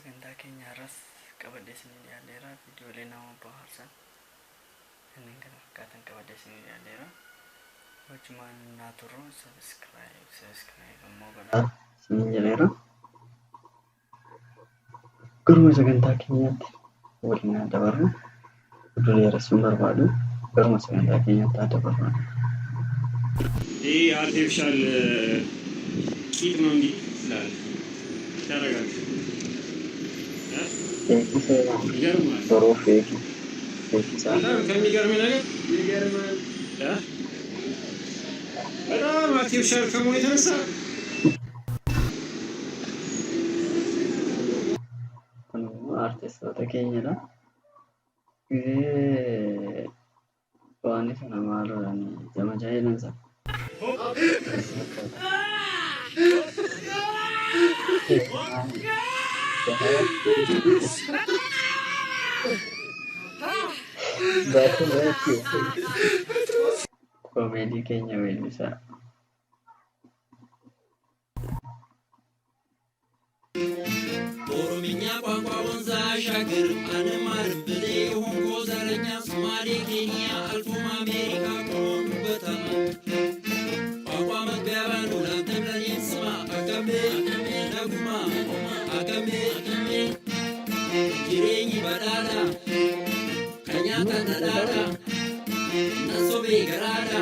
sagantaa keenya irras qabadhee isinii dhiyaadheera. Viidiyoolee nama bohaarsan kanneen kana fakkaatan qabadhee isinii dhiyaadheera. Wachumaan naa turuu subscribe immoo godhaa isin jedheera. Garuma sagantaa keenyaatti waliin haa dabarru. Viidiyoolee irratti barbaadu garuma sagantaa keenyaatti haa dabarru. አርቲፊሻል ቂጥ ነው እንዲህ ስላለ ያረጋል ይገርማል። ከሚገርመኝ ነገር በጣም አርቲፊሻል ከመሆኑ የተነሳ artistoota keenyadha. Waan isa namaa lolanii jama jaa'ilansa. Komedii keenya weellisaa. Oromiyaa ቋንቋ ወንዝ አሻገር አንማርም ብለህ ሆንጎ ዘረኛ ሶማሌ ኬንያ አልፎም አሜሪካ ቆሙበታል። ቋንቋ መግቢያ ነው ላንተም ለኔም ስማ አቀሜ ነጉማ አቀሜ ጅሬኝ በዳዳ ከኛ ተነዳዳ ነሶቤ ገራዳ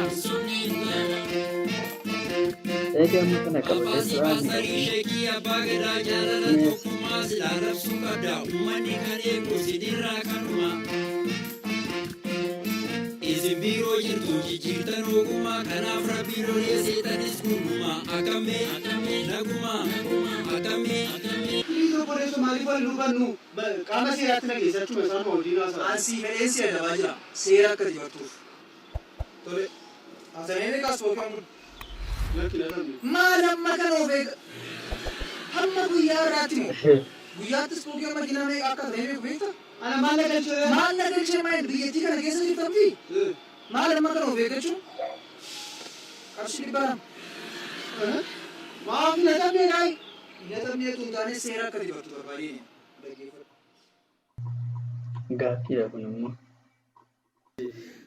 Malam makan oveg, hamma guyya ratimu. Guyya tis poke makina me akka dheme kuita. Ana maalla kalche mai biyeti kana kesa jitamti. Malam makan oveg kachu. Karshi baram. Maaf natamne nai. Natamne tuntane sera kadi batu barbari ne. Gaaffiidha kun immoo.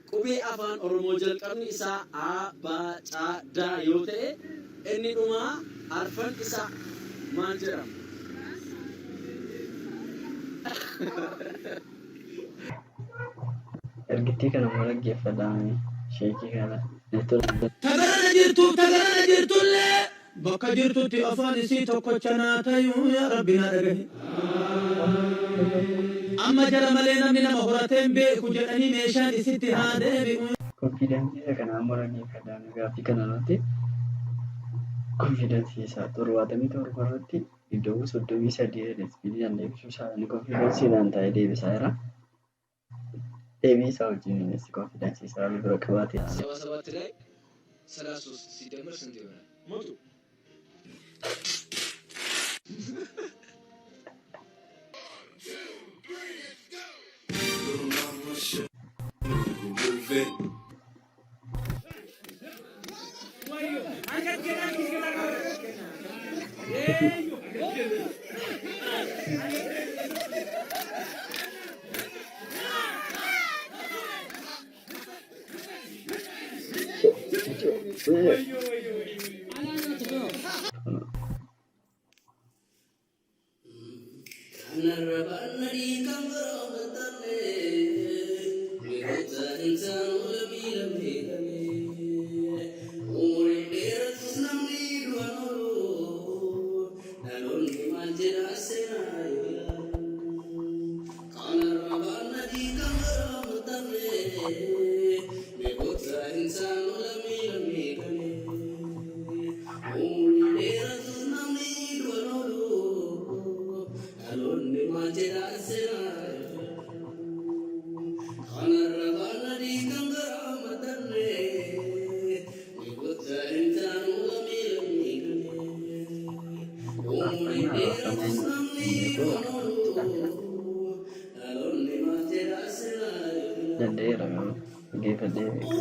Qubee afaan Oromoo jalqabni isaa A, B, C, D yoo ta'e inni dhumaa arfan isaa maal jedhama? Ergittii kana immoo dhaggeeffadhaanii sheekii kana. Tagarana jirtullee bakka jirtutti afaan isii tokkochanaa ta'uu yaa Rabbi na dhagahi. Amma jala malee namni nama horateen beeku jedhanii meeshaan isitti haa deebi'u. Konfiidensiisa kana ammoo dhaggeeffadhaanii gaaffii kana irratti konfiidensiisa 77 irratti iddoo 33 deebiidhaan deebisuu isaanii konfiidensiidhaan taa'ee deebisaa jira. Deebii isaa wajjin innis konfiidensiisaa bira qabaatee. 77 ላይ 33 ሲደመር ስንት ይሆናል? 100 Danda'eera geeffadhee beeku.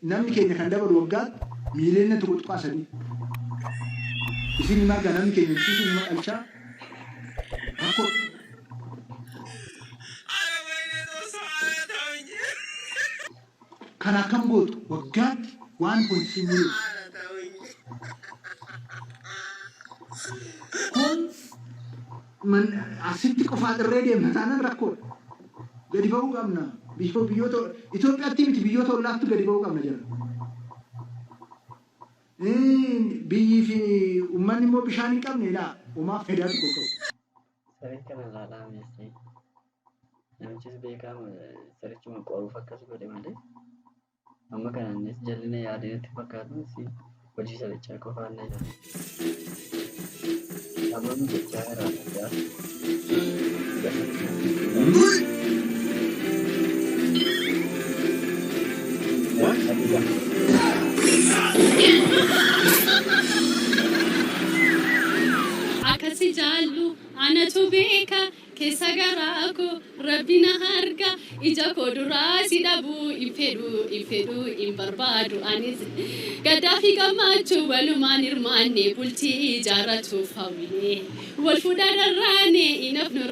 namni keenya kan dabalu waggaa miiliyoona tokko tuqaasanii isin maga namni keenya isin ma alcha ako kana kam gootu waggaa 1.6 million kun man asitti qofa irree deemna taanaan rakkoo gadi ba'uu qabna biyyoota Itoophiyaatti miti biyyoota ollaatti gadi ba'uu qabna jira. Biyyi fi uummanni immoo bishaan hin qabne dha uumaaf faayidaa tokko qabu. Sireen kana laalaa meeshaa namichis beekamu sirichuma qoruuf akkas godhe malee amma kanaanis jal'ina yaadinatti fakkaatu hojii sarichaa qofaan na jira. Namoonni jechaa irraa Akasi jallu anatu beeka keessa garaako rabbina harka ija koo duraa si dhabu infedhu hin barbaadu anis gaddaa fi gammachuu walumaan hirmaanne bultii ijaarratuuf hawwine wal fuudhaa darraane inafnu.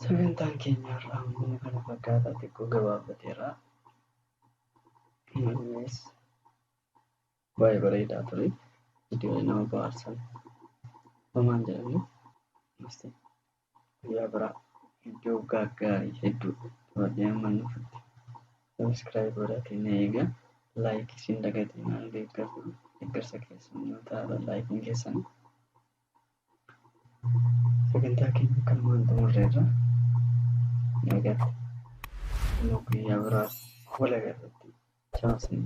Sagantaan keenya irraa humna kana fakkaataa xiqqoo gabaabbateera. Innis baay'ee bareedaa ture. Viidiyoo nama bohaarsan. Homaan jedhamu guyyaa biraa viidiyoo gaggaarii hedduu qabadhee amma nuufatti. Sabiskiraayib godhatanii eegaa laayikii siin dagatinaa deeggarsa keessan yoo ta'an laayikiin keessan sagantaa keenya kan waan xumurreerra nagatti guyyaa biraa wal agarratti chaansin